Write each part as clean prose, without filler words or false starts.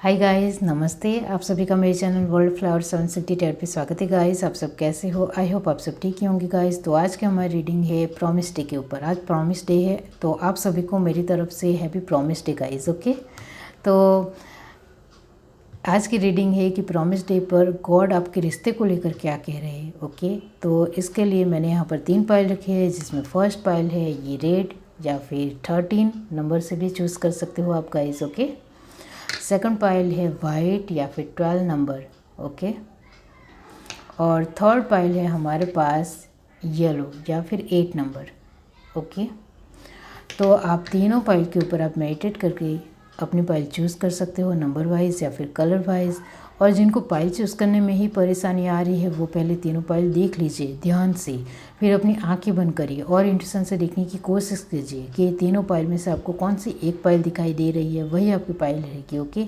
Hi guys, नमस्ते। आप सभी का मेरे चैनल वर्ल्ड फ्लावर 768 पे स्वागत है गाइस। आप सब कैसे हो? आई होप आप सब ठीक ही होंगे गाइस। तो आज की हमारी रीडिंग है प्रॉमिस डे के ऊपर। आज प्रॉमिस डे है, तो आप सभी को मेरी तरफ से happy promise day guys. Okay, तो आज की रीडिंग है कि प्रॉमिस डे पर गॉड आपके रिश्ते को लेकर क्या कह रहे हैं। ओके, तो इसके लिए मैंने यहाँ पर 3 पाइल रखे हैं, जिसमें फर्स्ट पाइल है ये रेड या फिर 13 नंबर से भी चूज़ कर सकते हो आप गाइस। ओके, सेकंड पाइल है वाइट या फिर 12 नंबर। ओके, और थर्ड पाइल है हमारे पास येलो या फिर 8 नंबर। ओके, तो आप तीनों पाइल के ऊपर आप मेडिटेट करके अपनी पाइल चूज़ कर सकते हो, नंबर वाइज या फिर कलर वाइज। और जिनको पाइल चूज़ करने में ही परेशानी आ रही है वो पहले तीनों पाइल देख लीजिए ध्यान से, फिर अपनी आंखें बंद करिए और इंट्यूशन से देखने की कोशिश कीजिए कि तीनों पाइल में से आपको कौन सी एक पाइल दिखाई दे रही है, वही आपकी पाइल रहेगी। ओके,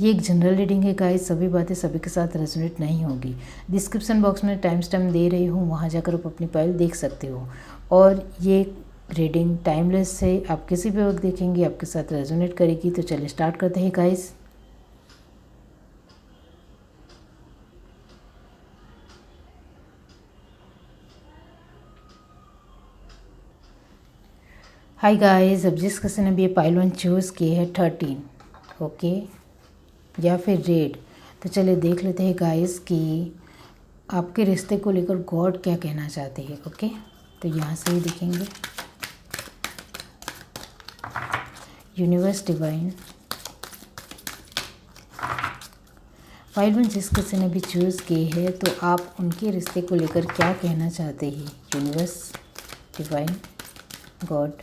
ये एक जनरल रीडिंग है गाइस, सभी बातें सभी के साथ रेजोनेट नहीं होगी। डिस्क्रिप्शन बॉक्स में टाइम स्टैम्प दे रही हूँ, वहाँ जाकर आप अपनी पाइल देख सकते हो। और ये रीडिंग टाइमलेस है, आप किसी भी वक्त देखेंगे आपके साथ रेजोनेट करेगी। तो चलिए स्टार्ट करते हैं गाइस। हाय गाइस, अब जिस किसी ने भी ये पाइल 1 चूज़ की है 13 ओके या फिर रेड, तो चलिए देख लेते हैं गाइस कि आपके रिश्ते को लेकर गॉड क्या कहना चाहते हैं। ओके, तो यहाँ से ही देखेंगे यूनिवर्स डिवाइन। पाइल 1 जिस किसी ने भी चूज़ की है, तो आप उनके रिश्ते को लेकर क्या कहना चाहते हैं। Universe divine God.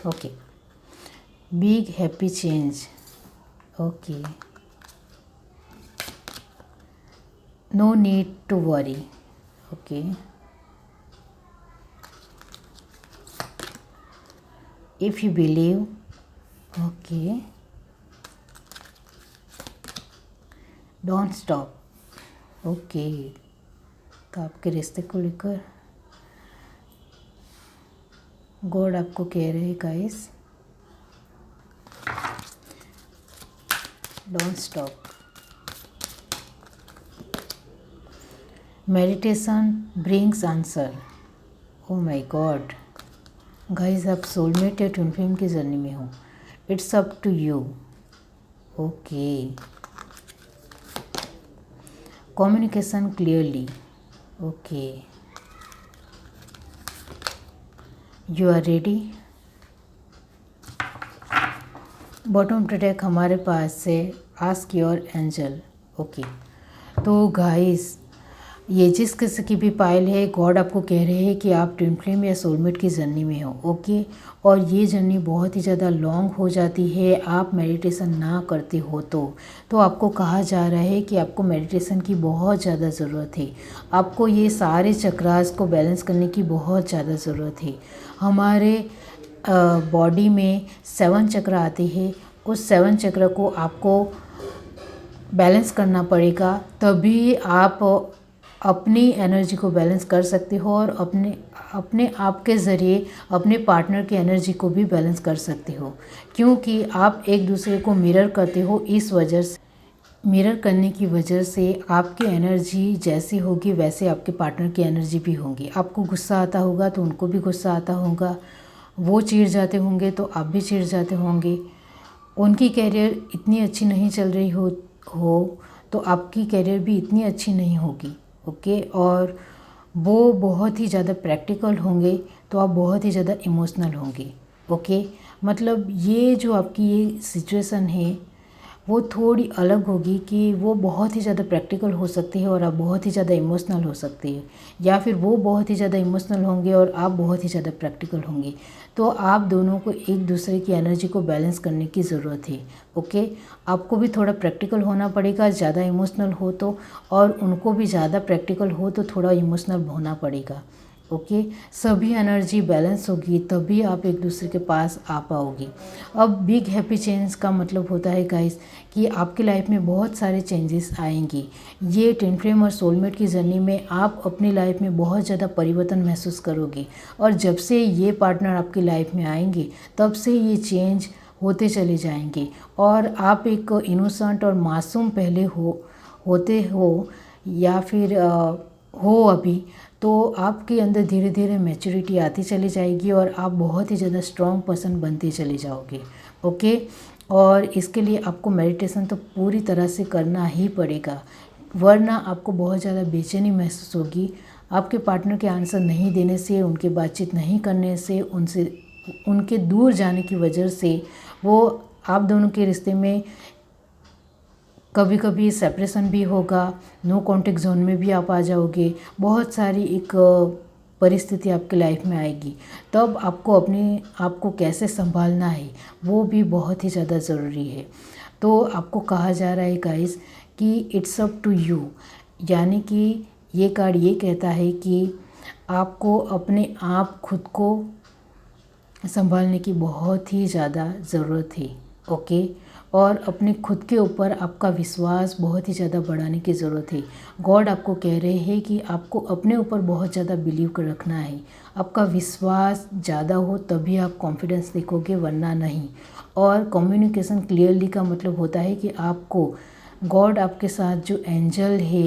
Okay, big happy change. Okay, no need to worry. Okay, if you believe. Okay, don't stop. Okay, तो आपके रिश्ते को लेकर गॉड आपको कह रहे हैं guys, don't stop. Meditation brings answer. Oh my God guys, आप सोलमेट या ट्विन फ्लेम की जर्नी में हो। It's up to you. Okay, communication clearly. Okay, you are ready. Bottom track हमारे पास है आस्क योर एंजल। ओके, तो guys ये जिस किसी की भी पाइल है, गॉड आपको कह रहे हैं कि आप ट्विन फ्लेम या सोलमेट की जर्नी में हो। ओके, और ये जर्नी बहुत ही ज़्यादा लॉन्ग हो जाती है आप मेडिटेशन ना करते हो तो आपको कहा जा रहा है कि आपको मेडिटेशन की बहुत ज़्यादा ज़रूरत है। आपको ये सारे चक्रास को बैलेंस करने की बहुत ज़्यादा ज़रूरत है। हमारे बॉडी में 7 चक्र आते हैं, उस 7 चक्र को आपको बैलेंस करना पड़ेगा, तभी आप अपनी एनर्जी को बैलेंस कर सकते हो और अपने आप के ज़रिए अपने पार्टनर की एनर्जी को भी बैलेंस कर सकते हो, क्योंकि आप एक दूसरे को मिरर करते हो। इस वजह से मिरर करने की वजह से आपकी एनर्जी जैसी होगी वैसे आपके पार्टनर की एनर्जी भी होगी। आपको गुस्सा आता होगा तो उनको भी गुस्सा आता होगा, वो चिढ़ जाते होंगे तो आप भी चिढ़ जाते होंगे। उनकी कैरियर इतनी अच्छी नहीं चल रही हो तो आपकी कैरियर भी इतनी अच्छी नहीं होगी। ओके, और वो बहुत ही ज़्यादा प्रैक्टिकल होंगे तो आप बहुत ही ज़्यादा इमोशनल होंगे। ओके, मतलब ये जो आपकी ये सिचुएशन है वो थोड़ी अलग होगी कि वो बहुत ही ज़्यादा प्रैक्टिकल हो सकती है और आप बहुत ही ज़्यादा इमोशनल हो सकते हैं, या फिर वो बहुत ही ज़्यादा इमोशनल होंगे और आप बहुत ही ज़्यादा प्रैक्टिकल होंगे। तो आप दोनों को एक दूसरे की एनर्जी को बैलेंस करने की ज़रूरत है। ओके, आपको भी थोड़ा प्रैक्टिकल होना पड़ेगा ज़्यादा इमोशनल हो तो, और उनको भी ज़्यादा प्रैक्टिकल हो तो थोड़ा इमोशनल होना पड़ेगा। ओके, सभी एनर्जी बैलेंस होगी तभी आप एक दूसरे के पास आ पाओगे। अब बिग हैप्पी चेंज का मतलब होता है गाइस कि आपकी लाइफ में बहुत सारे चेंजेस आएंगे। ये ट्विन फ्लेम और सोलमेट की जर्नी में आप अपनी लाइफ में बहुत ज़्यादा परिवर्तन महसूस करोगे, और जब से ये पार्टनर आपकी लाइफ में आएंगे तब से ये चेंज होते चले जाएंगे। और आप एक इनोसेंट और मासूम पहले होते हो या फिर हो अभी, तो आपके अंदर धीरे धीरे मैच्योरिटी आती चली जाएगी और आप बहुत ही ज़्यादा स्ट्रॉन्ग पर्सन बनते चले जाओगे। ओके। और इसके लिए आपको मेडिटेशन तो पूरी तरह से करना ही पड़ेगा, वरना आपको बहुत ज़्यादा बेचैनी महसूस होगी। आपके पार्टनर के आंसर नहीं देने से, उनके बातचीत नहीं करने से, उनके दूर जाने की वजह से वो आप दोनों के रिश्ते में कभी कभी सेपरेशन भी होगा, नो कॉन्टेक्ट जोन में भी आप आ जाओगे। बहुत सारी एक परिस्थिति आपकी लाइफ में आएगी। तब आपको अपने आप को कैसे संभालना है वो भी बहुत ही ज़्यादा ज़रूरी है। तो आपको कहा जा रहा है गाइस कि इट्स अप टू यू, यानी कि ये कार्ड ये कहता है कि आपको अपने आप खुद को संभालने की बहुत ही ज़्यादा ज़रूरत है। ओके। और अपने खुद के ऊपर आपका विश्वास बहुत ही ज़्यादा बढ़ाने की ज़रूरत है। गॉड आपको कह रहे हैं कि आपको अपने ऊपर बहुत ज़्यादा बिलीव कर रखना है। आपका विश्वास ज़्यादा हो तभी आप कॉन्फिडेंस दिखोगे, वरना नहीं। और कम्युनिकेशन क्लियरली का मतलब होता है कि आपको गॉड आपके साथ जो एंजल है,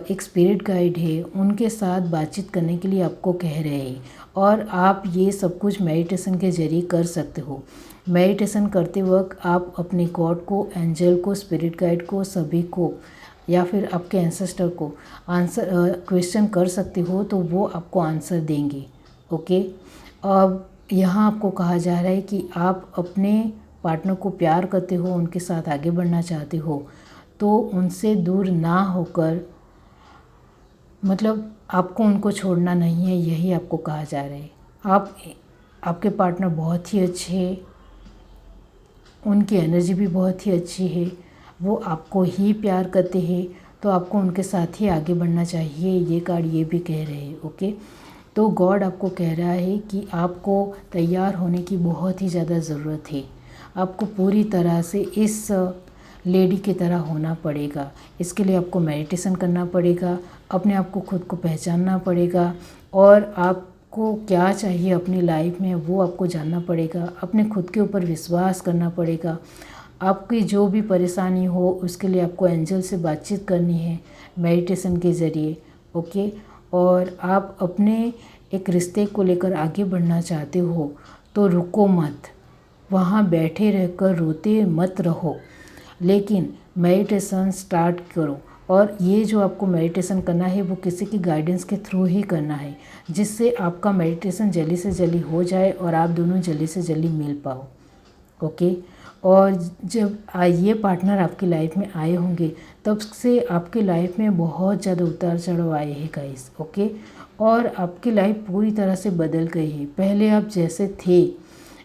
एक स्पिरिट गाइड है, उनके साथ बातचीत करने के लिए आपको कह रहे हैं। और आप ये सब कुछ मेडिटेशन के ज़रिए कर सकते हो। मेडिटेशन करते वक्त आप अपने गॉड को, एंजल को, स्पिरिट गाइड को, सभी को या फिर आपके एंसेस्टर को क्वेश्चन कर सकते हो, तो वो आपको आंसर देंगे। ओके। अब यहाँ आपको कहा जा रहा है कि आप अपने पार्टनर को प्यार करते हो, उनके साथ आगे बढ़ना चाहते हो, तो उनसे दूर ना होकर, मतलब आपको उनको छोड़ना नहीं है, यही आपको कहा जा रहा है। आपके पार्टनर बहुत ही अच्छे हैं, उनकी एनर्जी भी बहुत ही अच्छी है, वो आपको ही प्यार करते हैं, तो आपको उनके साथ ही आगे बढ़ना चाहिए, ये कार्ड ये भी कह रहे हैं। ओके। तो गॉड आपको कह रहा है कि आपको तैयार होने की बहुत ही ज़्यादा ज़रूरत है। आपको पूरी तरह से इस लेडी की तरह होना पड़ेगा। इसके लिए आपको मेडिटेशन करना पड़ेगा, अपने आप को खुद को पहचानना पड़ेगा, और आपको क्या चाहिए अपनी लाइफ में वो आपको जानना पड़ेगा। अपने खुद के ऊपर विश्वास करना पड़ेगा। आपकी जो भी परेशानी हो उसके लिए आपको एंजल से बातचीत करनी है मेडिटेशन के ज़रिए। ओके। और आप अपने एक रिश्ते को लेकर आगे बढ़ना चाहते हो तो रुको मत, वहाँ बैठे रहकर रोते मत रहो, लेकिन मेडिटेशन स्टार्ट करो। और ये जो आपको मेडिटेशन करना है वो किसी की गाइडेंस के थ्रू ही करना है, जिससे आपका मेडिटेशन जल्दी से जल्दी हो जाए और आप दोनों जल्दी से जल्दी मिल पाओ। ओके। और जब ये पार्टनर आपकी लाइफ में आए होंगे तब से आपकी लाइफ में बहुत ज़्यादा उतार चढ़ाव आए हैं गाइस। ओके। और आपकी लाइफ पूरी तरह से बदल गई है। पहले आप जैसे थे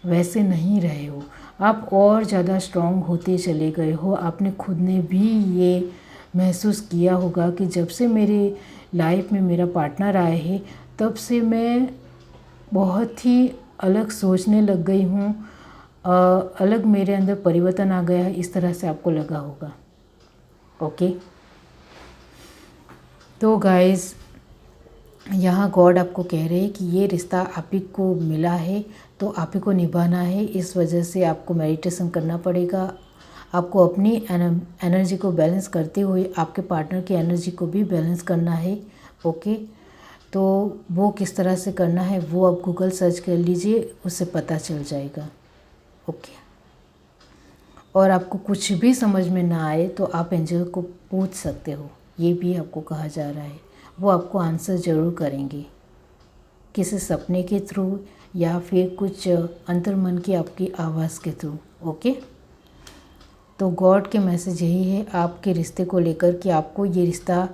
वैसे नहीं रहे हो, आप और ज़्यादा स्ट्रॉन्ग होते चले गए हो। आपने खुद ने भी ये महसूस किया होगा कि जब से मेरे लाइफ में मेरा पार्टनर आए है तब से मैं बहुत ही अलग सोचने लग गई हूँ, अलग मेरे अंदर परिवर्तन आ गया है, इस तरह से आपको लगा होगा। ओके। तो गाइस यहाँ गॉड आपको कह रहे हैं कि ये रिश्ता आप ही को मिला है तो आप ही को निभाना है। इस वजह से आपको मेडिटेशन करना पड़ेगा। आपको अपनी एनर्जी को बैलेंस करते हुए आपके पार्टनर की एनर्जी को भी बैलेंस करना है। ओके। तो वो किस तरह से करना है वो आप गूगल सर्च कर लीजिए, उससे पता चल जाएगा। ओके। और आपको कुछ भी समझ में ना आए तो आप एंजल को पूछ सकते हो, ये भी आपको कहा जा रहा है। वो आपको आंसर ज़रूर करेंगे, किसी सपने के थ्रू या फिर कुछ अंतर्मन की आपकी आवाज़ के थ्रू। ओके। तो गॉड के मैसेज यही है आपके रिश्ते को लेकर कि आपको ये रिश्ता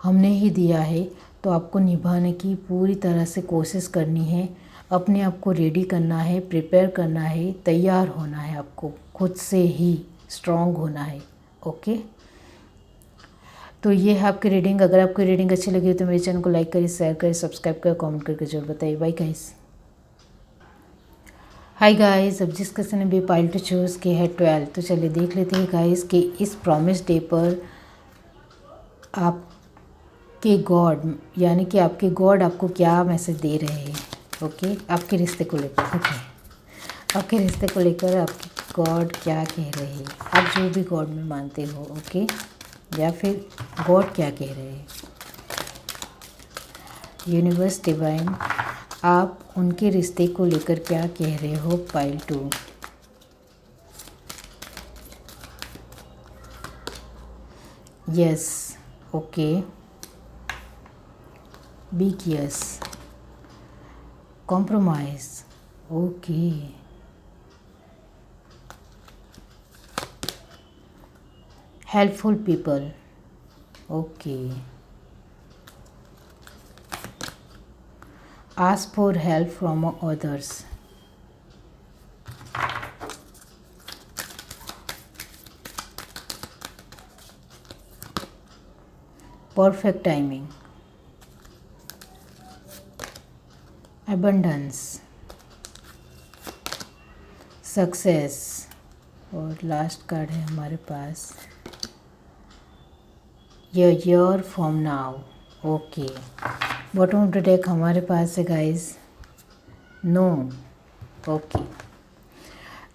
हमने ही दिया है तो आपको निभाने की पूरी तरह से कोशिश करनी है। अपने आप को रेडी करना है, प्रिपेयर करना है, तैयार होना है, आपको खुद से ही स्ट्रॉन्ग होना है। ओके। तो ये है आपकी रीडिंग। अगर आपकी रीडिंग अच्छी लगी तो मेरे चैनल को लाइक करें, शेयर करें, सब्सक्राइब करें, कमेंट करके जरूर बताइए। Bye guys. हाय गाइस, अब जिस किसी ने भी पाइल टू चूज़ की है 12, तो चलिए देख लेते हैं गाइस कि इस प्रॉमिस डे पर आपके गॉड, यानी कि आपके गॉड आपको क्या मैसेज दे रहे हैं। ओके। आपके रिश्ते को लेकर। ओके। आपके रिश्ते को लेकर आपकी गॉड क्या कह रहे हैं, आप जो भी गॉड में मानते हो, ओके, या फिर गॉड क्या कह रहे हैं। यूनिवर्स डिवाइन, आप उनके रिश्ते को लेकर क्या कह रहे हो। Pile 2, yes, okay, big yes, compromise, okay, helpful people, okay, ask for help from others, perfect timing, abundance, success, और लास्ट कार्ड है हमारे पास year from now, okay. Bottom of the deck हमारे पास है गाइस नो, ओके।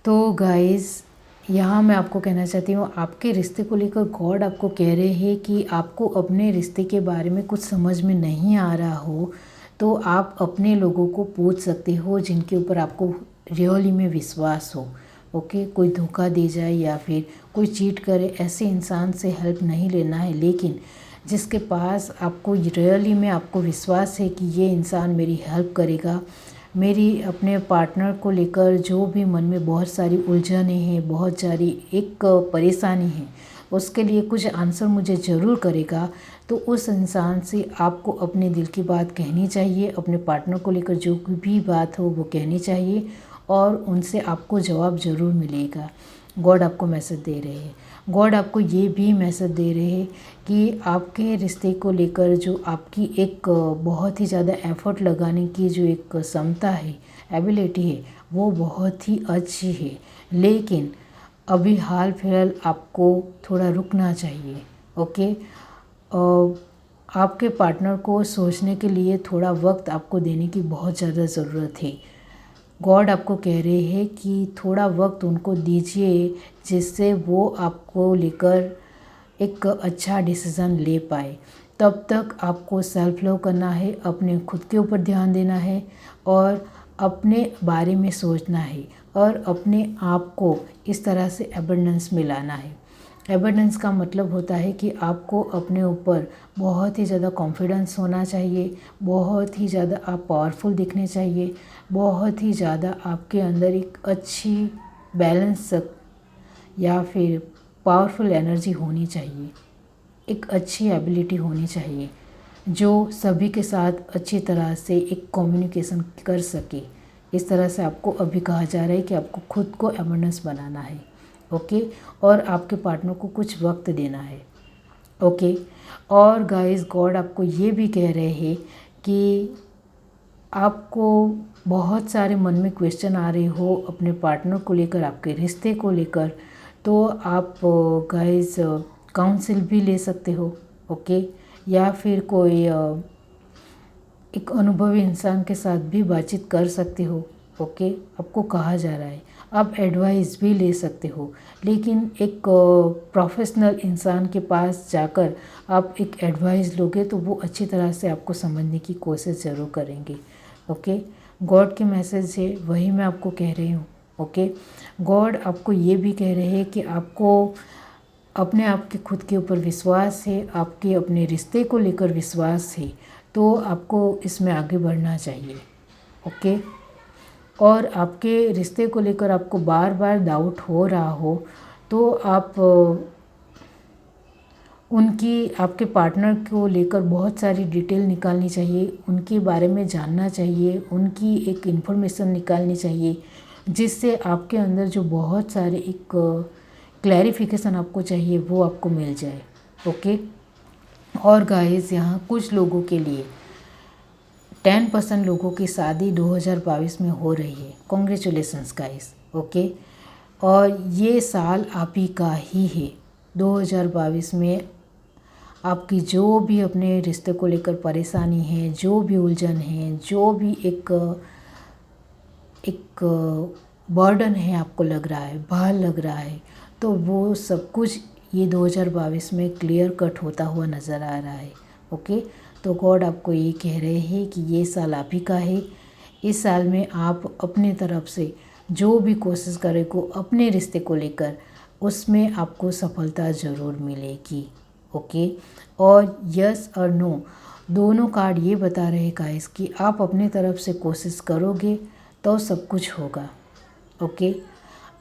तो guys यहाँ मैं आपको कहना चाहती हूँ, आपके रिश्ते को लेकर गॉड आपको कह रहे हैं कि आपको अपने रिश्ते के बारे में कुछ समझ में नहीं आ रहा हो तो आप अपने लोगों को पूछ सकते हो जिनके ऊपर आपको रियली में विश्वास हो, ओके। कोई धोखा दे जाए या फिर कोई चीट करे, ऐसे इंसान से हेल्प नहीं लेना है, लेकिन जिसके पास आपको रियली में आपको विश्वास है कि ये इंसान मेरी हेल्प करेगा, मेरी अपने पार्टनर को लेकर जो भी मन में बहुत सारी उलझनें हैं, बहुत सारी एक परेशानी है, उसके लिए कुछ आंसर मुझे ज़रूर करेगा, तो उस इंसान से आपको अपने दिल की बात कहनी चाहिए। अपने पार्टनर को लेकर जो भी बात हो वो कहनी चाहिए और उनसे आपको जवाब ज़रूर मिलेगा। गॉड आपको मैसेज दे रहे हैं, गॉड आपको ये भी मैसेज दे रहे हैं कि आपके रिश्ते को लेकर जो आपकी एक बहुत ही ज़्यादा एफर्ट लगाने की जो एक क्षमता है, एबिलिटी है, वो बहुत ही अच्छी है, लेकिन अभी हाल फिलहाल आपको थोड़ा रुकना चाहिए, ओके। आपके पार्टनर को सोचने के लिए थोड़ा वक्त आपको देने की बहुत ज़्यादा ज़रूरत है। गॉड आपको कह रहे हैं कि थोड़ा वक्त उनको दीजिए जिससे वो आपको लेकर एक अच्छा डिसीज़न ले पाए। तब तक आपको सेल्फ लव करना है, अपने खुद के ऊपर ध्यान देना है और अपने बारे में सोचना है और अपने आप को इस तरह से एबंडेंस में लाना है। एबंडेंस का मतलब होता है कि आपको अपने ऊपर बहुत ही ज़्यादा कॉन्फिडेंस होना चाहिए, बहुत ही ज़्यादा आप पावरफुल दिखने चाहिए, बहुत ही ज़्यादा आपके अंदर एक अच्छी बैलेंस या फिर पावरफुल एनर्जी होनी चाहिए, एक अच्छी एबिलिटी होनी चाहिए जो सभी के साथ अच्छी तरह से एक कम्युनिकेशन कर सके। इस तरह से आपको अभी कहा जा रहा है कि आपको खुद को एबंडेंस बनाना है, ओके, और आपके पार्टनर को कुछ वक्त देना है, ओके। और गाइस गॉड आपको ये भी कह रहे हैं कि आपको बहुत सारे मन में क्वेश्चन आ रहे हो अपने पार्टनर को लेकर, आपके रिश्ते को लेकर, तो आप गाइस काउंसिल भी ले सकते हो, ओके, या फिर कोई एक अनुभवी इंसान के साथ भी बातचीत कर सकते हो, ओके। आपको कहा जा रहा है आप एडवाइस भी ले सकते हो, लेकिन एक प्रोफेशनल इंसान के पास जाकर आप एक एडवाइस लोगे तो वो अच्छी तरह से आपको समझने की कोशिश ज़रूर करेंगे, ओके। गॉड के मैसेज है वही मैं आपको कह रही हूँ, ओके। गॉड आपको ये भी कह रहे हैं कि आपको अपने आप के खुद के ऊपर विश्वास है, आपके अपने रिश्ते को लेकर विश्वास है, तो आपको इसमें आगे बढ़ना चाहिए, ओके। और आपके रिश्ते को लेकर आपको बार बार डाउट हो रहा हो तो आप उनकी आपके पार्टनर को लेकर बहुत सारी डिटेल निकालनी चाहिए, उनके बारे में जानना चाहिए, उनकी एक इन्फॉर्मेशन निकालनी चाहिए जिससे आपके अंदर जो बहुत सारे एक क्लैरिफिकेशन आपको चाहिए वो आपको मिल जाए, ओके। और गाइस यहाँ कुछ लोगों के लिए 10% लोगों की शादी 2022 में हो रही है, कॉन्ग्रेचुलेसन्स गाइस, ओके। और ये साल आप ही का ही है, 2022 में आपकी जो भी अपने रिश्ते को लेकर परेशानी है, जो भी उलझन है, जो भी एक बर्डन है आपको लग रहा है, भार लग रहा है, तो वो सब कुछ ये 2022 में क्लियर कट होता हुआ नज़र आ रहा है। ओके, तो गॉड आपको ये कह रहे हैं कि ये साल आप ही का है। इस साल में आप अपने तरफ से जो भी कोशिश करें को अपने रिश्ते को लेकर, उसमें आपको सफलता ज़रूर मिलेगी। ओके, और यस और नो दोनों कार्ड ये बता रहे गाइस कि आप अपने तरफ से कोशिश करोगे तो सब कुछ होगा। ओके,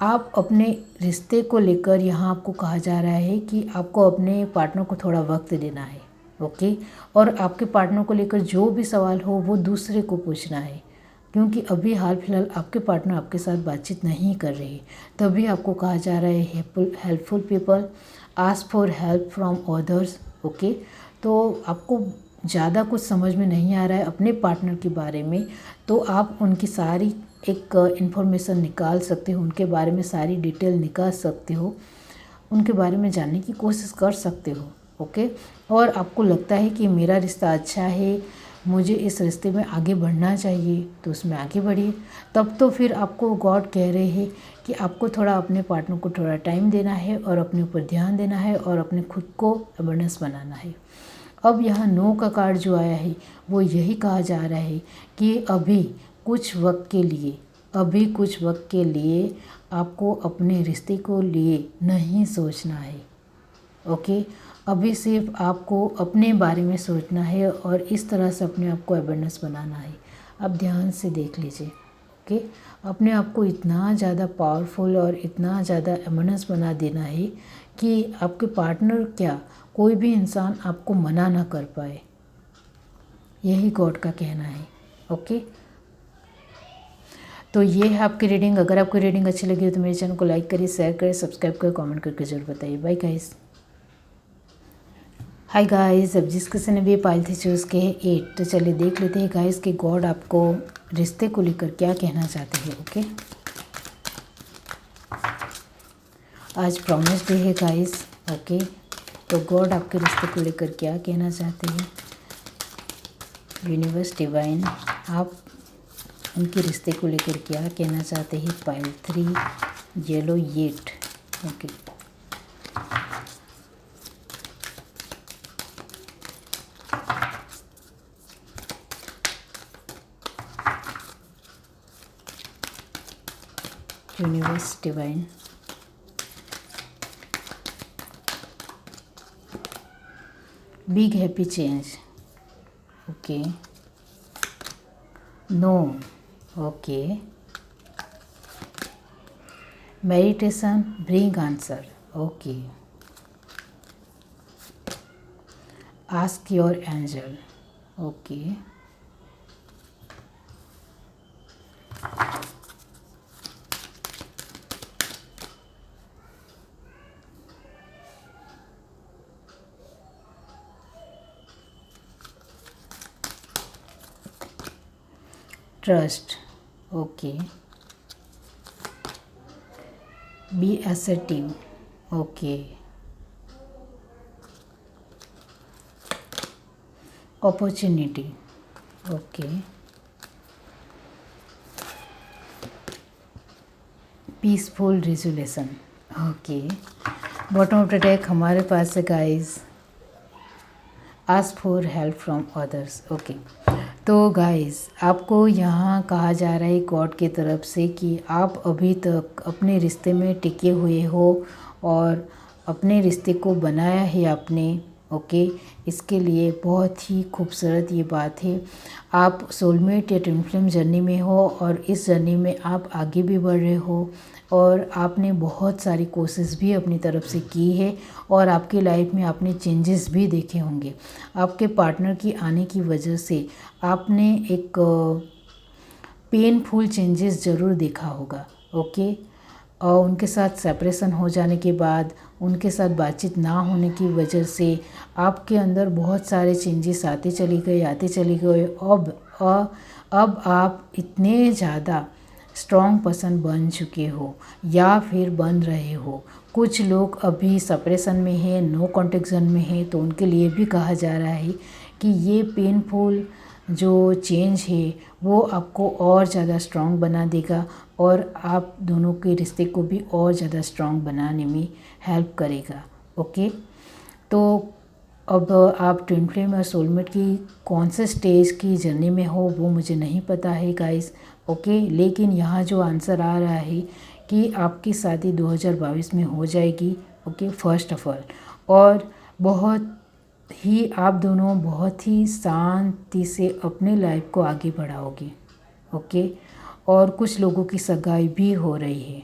आप अपने रिश्ते को लेकर यहाँ आपको कहा जा रहा है कि आपको अपने पार्टनर को थोड़ा वक्त देना है। ओके, और आपके पार्टनर को लेकर जो भी सवाल हो वो दूसरे को पूछना है, क्योंकि अभी हाल फिलहाल आपके पार्टनर आपके साथ बातचीत नहीं कर रहे। तभी आपको कहा जा रहा है helpful people, ask for help from others. Okay, तो आपको ज़्यादा कुछ समझ में नहीं आ रहा है अपने पार्टनर के बारे में, तो आप उनकी सारी एक इन्फॉर्मेशन निकाल सकते हो, उनके बारे में सारी डिटेल निकाल सकते हो, उनके बारे में जानने की कोशिश कर सकते हो। ओके, और आपको लगता है कि मेरा रिश्ता अच्छा है, मुझे इस रिश्ते में आगे बढ़ना चाहिए, तो उसमें आगे बढ़िए। तब तो फिर आपको गॉड कह रहे हैं कि आपको थोड़ा अपने पार्टनर को थोड़ा टाइम देना है और अपने ऊपर ध्यान देना है और अपने खुद को अवेयरनेस बनाना है। अब यहाँ नो का कार्ड जो आया है वो यही कहा जा रहा है कि अभी कुछ वक्त के लिए आपको अपने रिश्ते को लिए नहीं सोचना है। ओके, अभी सिर्फ आपको अपने बारे में सोचना है और इस तरह से अपने आप को अवेयरनेस बनाना है। आप ध्यान से देख लीजिए। ओके, अपने आप को इतना ज़्यादा पावरफुल और इतना ज़्यादा अवेयरनेस बना देना है कि आपके पार्टनर क्या, कोई भी इंसान आपको मना ना कर पाए। यही गॉड का कहना है। ओके, तो ये है आपकी रीडिंग। अगर आपको रीडिंग अच्छी लगी हो तो मेरे चैनल को लाइक करिए, शेयर करिए, सब्सक्राइब करिए, कमेंट करके जरूर बताइए। Bye guys. हाय गाइस, अब जिस किसी ने भी पाइल थी चूज़ के है 8, तो चलिए देख लेते हैं गाइस कि गॉड आपको रिश्ते को लेकर क्या कहना चाहते हैं। ओके, आज प्रॉमिस डे है गाइस। ओके, तो गॉड आपके रिश्ते को लेकर क्या कहना चाहते हैं। यूनिवर्स डिवाइन आप उनके रिश्ते को लेकर क्या कहना चाहते हैं। Pile 3 yellow 8। Okay, universe divine big happy change. Okay, no. Okay, meditation bring answer. Okay, ask your angel. Okay, trust. Okay, be assertive. Okay, opportunity. Okay, peaceful resolution. Okay, bottom of the deck हमारे पास है guys ask for help from others. Okay, तो guys आपको यहाँ कहा जा रहा है गॉड की तरफ से कि आप अभी तक अपने रिश्ते में टिके हुए हो और अपने रिश्ते को बनाया है आपने। ओके, इसके लिए बहुत ही खूबसूरत ये बात है। आप सोलमेट या ट्विन फ्लेम जर्नी में हो और इस जर्नी में आप आगे भी बढ़ रहे हो और आपने बहुत सारी कोशिश भी अपनी तरफ से की है और आपकी लाइफ में आपने चेंजेस भी देखे होंगे। आपके पार्टनर की आने की वजह से आपने एक पेनफुल चेंजेस ज़रूर देखा होगा। ओके, और उनके साथ सेपरेशन हो जाने के बाद, उनके साथ बातचीत ना होने की वजह से आपके अंदर बहुत सारे चेंजेस आते चले गए। अब आप इतने ज़्यादा स्ट्रॉन्ग पर्सन बन चुके हो या फिर बन रहे हो। कुछ लोग अभी सेपरेशन में है, नो कॉन्टैक्ट जोन में है, तो उनके लिए भी कहा जा रहा है कि ये पेनफुल जो चेंज है वो आपको और ज़्यादा स्ट्रॉन्ग बना देगा और आप दोनों के रिश्ते को भी और ज़्यादा स्ट्रॉन्ग बनाने में हेल्प करेगा। ओके, तो अब आप ट्विन फ्लेम और सोलमेट की कौन से स्टेज की जर्नी में हो वो मुझे नहीं पता है गाइस। ओके, लेकिन यहाँ जो आंसर आ रहा है कि आपकी शादी 2022 में हो जाएगी। ओके, फर्स्ट ऑफ ऑल, और बहुत ही आप दोनों बहुत ही शांति से अपने लाइफ को आगे बढ़ाओगे। ओके, और कुछ लोगों की सगाई भी हो रही है।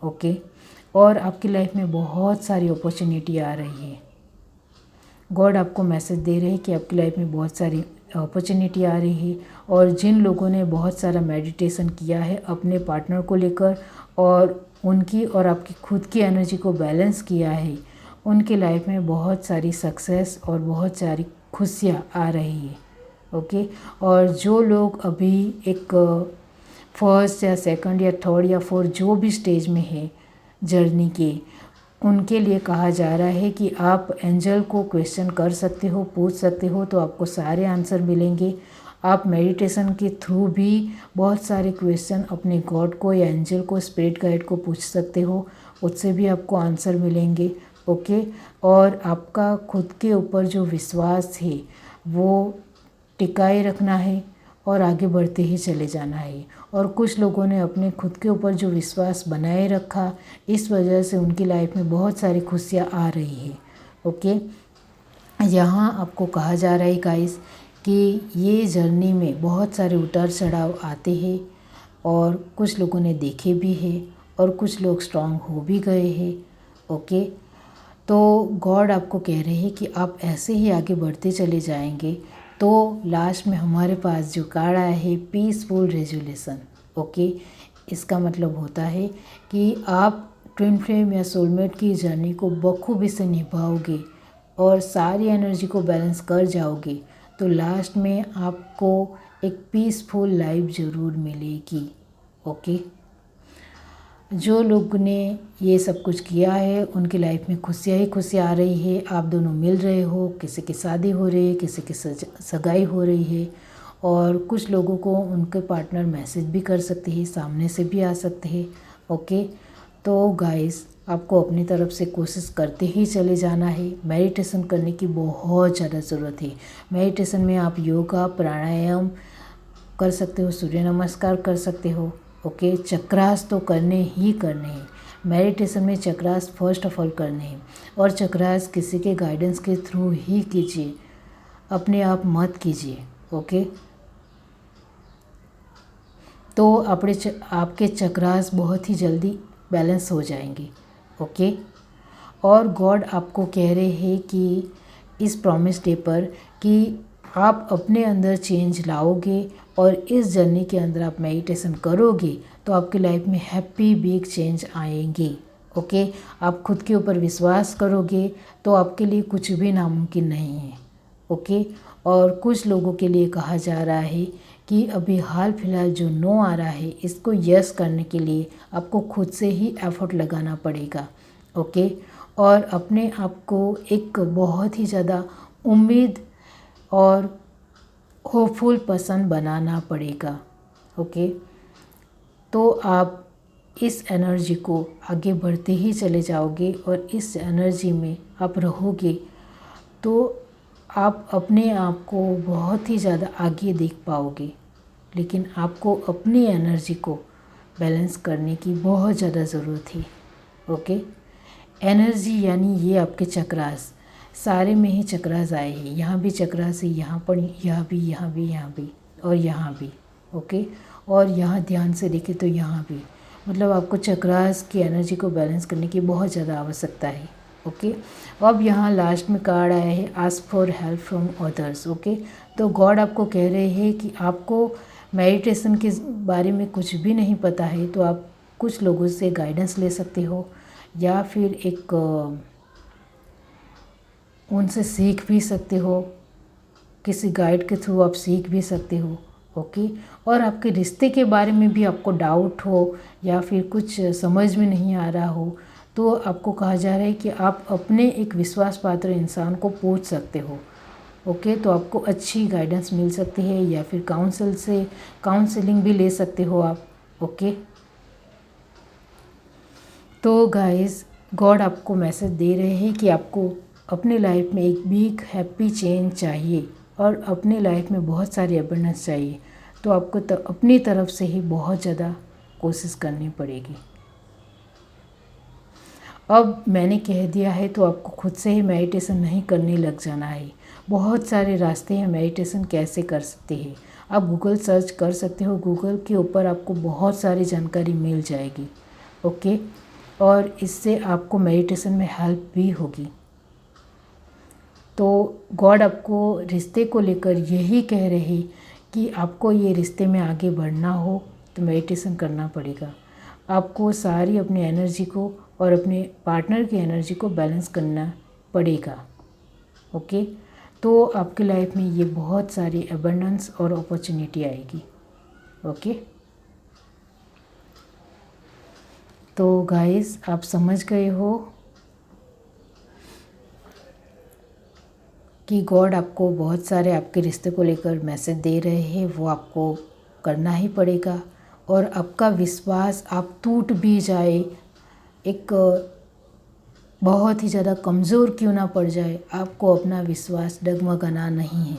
ओके, और आपकी लाइफ में बहुत सारी अपॉर्चुनिटी आ रही है। गॉड आपको मैसेज दे रहे हैं कि आपकी लाइफ में बहुत सारी अपॉर्चुनिटी आ रही है, और जिन लोगों ने बहुत सारा मेडिटेशन किया है अपने पार्टनर को लेकर और उनकी और आपकी खुद की एनर्जी को बैलेंस किया है, उनके लाइफ में बहुत सारी सक्सेस और बहुत सारी खुशियाँ आ रही है। ओके, और जो लोग अभी एक फर्स्ट या सेकंड या थर्ड या फोर्थ जो भी स्टेज में है जर्नी के, उनके लिए कहा जा रहा है कि आप एंजल को क्वेश्चन कर सकते हो, पूछ सकते हो, तो आपको सारे आंसर मिलेंगे। आप मेडिटेशन के थ्रू भी बहुत सारे क्वेश्चन अपने गॉड को या एंजल को, स्पिरिट गाइड को पूछ सकते हो, उससे भी आपको आंसर मिलेंगे। ओके, और आपका खुद के ऊपर जो विश्वास है वो टिकाए रखना है और आगे बढ़ते ही चले जाना है। और कुछ लोगों ने अपने खुद के ऊपर जो विश्वास बनाए रखा, इस वजह से उनकी लाइफ में बहुत सारी खुशियाँ आ रही है। ओके, यहाँ आपको कहा जा रहा है गाइस कि ये जर्नी में बहुत सारे उतार चढ़ाव आते हैं, और कुछ लोगों ने देखे भी हैं और कुछ लोग स्ट्रांग हो भी गए हैं। ओके, तो गॉड आपको कह रहे हैं कि आप ऐसे ही आगे बढ़ते चले जाएंगे। तो लास्ट में हमारे पास जो कार्ड आया है पीसफुल रेजोल्यूशन। ओके, इसका मतलब होता है कि आप ट्विन फ्लेम या सोलमेट की जर्नी को बखूबी से निभाओगे और सारी एनर्जी को बैलेंस कर जाओगे, तो लास्ट में आपको एक पीसफुल लाइफ ज़रूर मिलेगी। ओके, जो लोग ने ये सब कुछ किया है उनकी लाइफ में खुशियाँ ही खुशियाँ आ रही है। आप दोनों मिल रहे हो, किसी की शादी हो रही है, किसी की सगाई हो रही है, और कुछ लोगों को उनके पार्टनर मैसेज भी कर सकते हैं, सामने से भी आ सकते हैं। ओके, तो गाइस आपको अपनी तरफ से कोशिश करते ही चले जाना है। मेडिटेशन करने की बहुत ज़्यादा ज़रूरत है। मेडिटेशन में आप योगा, प्राणायाम कर सकते हो, सूर्य नमस्कार कर सकते हो। ओके, चक्रास तो करने ही करने हैं। मेडिटेशन में चक्रास फर्स्ट ऑफ ऑल करने हैं, और चक्रास किसी के गाइडेंस के थ्रू ही कीजिए, अपने आप मत कीजिए। ओके, तो आपके चक्रास बहुत ही जल्दी बैलेंस हो जाएंगे। ओके, और गॉड आपको कह रहे हैं कि इस प्रॉमिस डे पर कि आप अपने अंदर चेंज लाओगे, और इस जर्नी के अंदर आप मेडिटेशन करोगे तो आपकी लाइफ में हैप्पी बिग चेंज आएंगे। ओके, आप खुद के ऊपर विश्वास करोगे तो आपके लिए कुछ भी नामुमकिन नहीं है। ओके, और कुछ लोगों के लिए कहा जा रहा है कि अभी हाल फिलहाल जो नो आ रहा है, इसको यस करने के लिए आपको खुद से ही एफर्ट लगाना पड़ेगा। ओके, और अपने आप को एक बहुत ही ज़्यादा उम्मीद और होपफुल पर्सन बनाना पड़ेगा। ओके, तो आप इस एनर्जी को आगे बढ़ते ही चले जाओगे, और इस एनर्जी में आप रहोगे तो आप अपने आप को बहुत ही ज़्यादा आगे देख पाओगे। लेकिन आपको अपनी एनर्जी को बैलेंस करने की बहुत ज़्यादा ज़रूरत है। ओके, एनर्जी यानी ये आपके चक्रास, सारे में ही चक्रास आए हैं। यहाँ भी चक्रास है, यहाँ पर, यहाँ भी, यहाँ भी, यहाँ भी और यहाँ भी। ओके, और यहाँ ध्यान से देखें तो यहाँ भी, मतलब आपको चक्रास की एनर्जी को बैलेंस करने की बहुत ज़्यादा आवश्यकता है। ओके, अब यहाँ लास्ट में कार्ड आया है ask for help from others. Okay, तो गॉड आपको कह रहे हैं कि आपको मेडिटेशन के बारे में कुछ भी नहीं पता है, तो आप कुछ लोगों से गाइडेंस ले सकते हो, या फिर एक उनसे सीख भी सकते हो, किसी गाइड के थ्रू आप सीख भी सकते हो। ओके, और आपके रिश्ते के बारे में भी आपको डाउट हो या फिर कुछ समझ में नहीं आ रहा हो, तो आपको कहा जा रहा है कि आप अपने एक विश्वास पात्र इंसान को पूछ सकते हो। ओके, तो आपको अच्छी गाइडेंस मिल सकती है, या फिर काउंसलिंग भी ले सकते हो आप। ओके, तो गाइस गॉड आपको मैसेज दे रहे हैं कि आपको अपने लाइफ में एक बिग हैप्पी चेंज चाहिए और अपने लाइफ में बहुत सारी अबंडेंस चाहिए। तो आपको अपनी तरफ से ही बहुत ज़्यादा कोशिश करनी पड़ेगी। अब मैंने कह दिया है तो आपको खुद से ही मेडिटेशन नहीं करने लग जाना है। बहुत सारे रास्ते हैं मेडिटेशन कैसे कर सकते हैं। आप गूगल सर्च कर सकते हो, गूगल के ऊपर आपको बहुत सारी जानकारी मिल जाएगी। ओके, और इससे आपको मेडिटेशन में हेल्प भी होगी। तो गॉड आपको रिश्ते को लेकर यही कह रहे कि आपको ये रिश्ते में आगे बढ़ना हो तो मेडिटेशन करना पड़ेगा। आपको सारी अपनी एनर्जी को और अपने पार्टनर की एनर्जी को बैलेंस करना पड़ेगा। ओके, तो आपकी लाइफ में ये बहुत सारी अबंडेंस और अपॉर्चुनिटी आएगी। ओके, तो गाइस आप समझ गए हो कि गॉड आपको बहुत सारे आपके रिश्ते को लेकर मैसेज दे रहे हैं, वो आपको करना ही पड़ेगा। और आपका विश्वास आप टूट भी जाए, एक बहुत ही ज़्यादा कमज़ोर क्यों ना पड़ जाए, आपको अपना विश्वास डगमगाना नहीं है।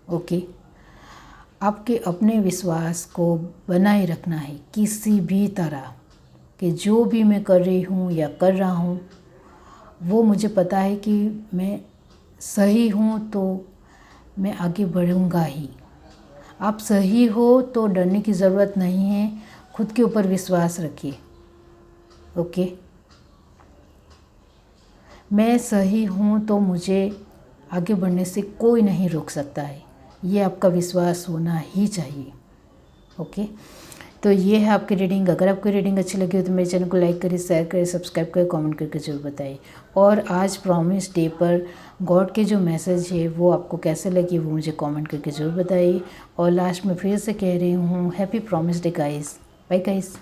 ओके, आपके अपने विश्वास को बनाए रखना है किसी भी तरह कि जो भी मैं कर रही हूँ या कर रहा हूँ वो मुझे पता है कि मैं सही हूँ, तो मैं आगे बढ़ूँगा ही। आप सही हो तो डरने की ज़रूरत नहीं है, खुद के ऊपर विश्वास रखिए। ओके, मैं सही हूँ तो मुझे आगे बढ़ने से कोई नहीं रोक सकता है, ये आपका विश्वास होना ही चाहिए। ओके, तो ये है आपकी रीडिंग। अगर आपकी रीडिंग अच्छी लगी हो तो मेरे चैनल को लाइक करें, शेयर करें, सब्सक्राइब करें, कमेंट करके जरूर बताइए। और आज प्रॉमिस डे पर गॉड के जो मैसेज है वो आपको कैसे लगे वो मुझे कमेंट करके ज़रूर बताइए। और लास्ट में फिर से कह रही हूँ, happy promise day guys. Bye guys.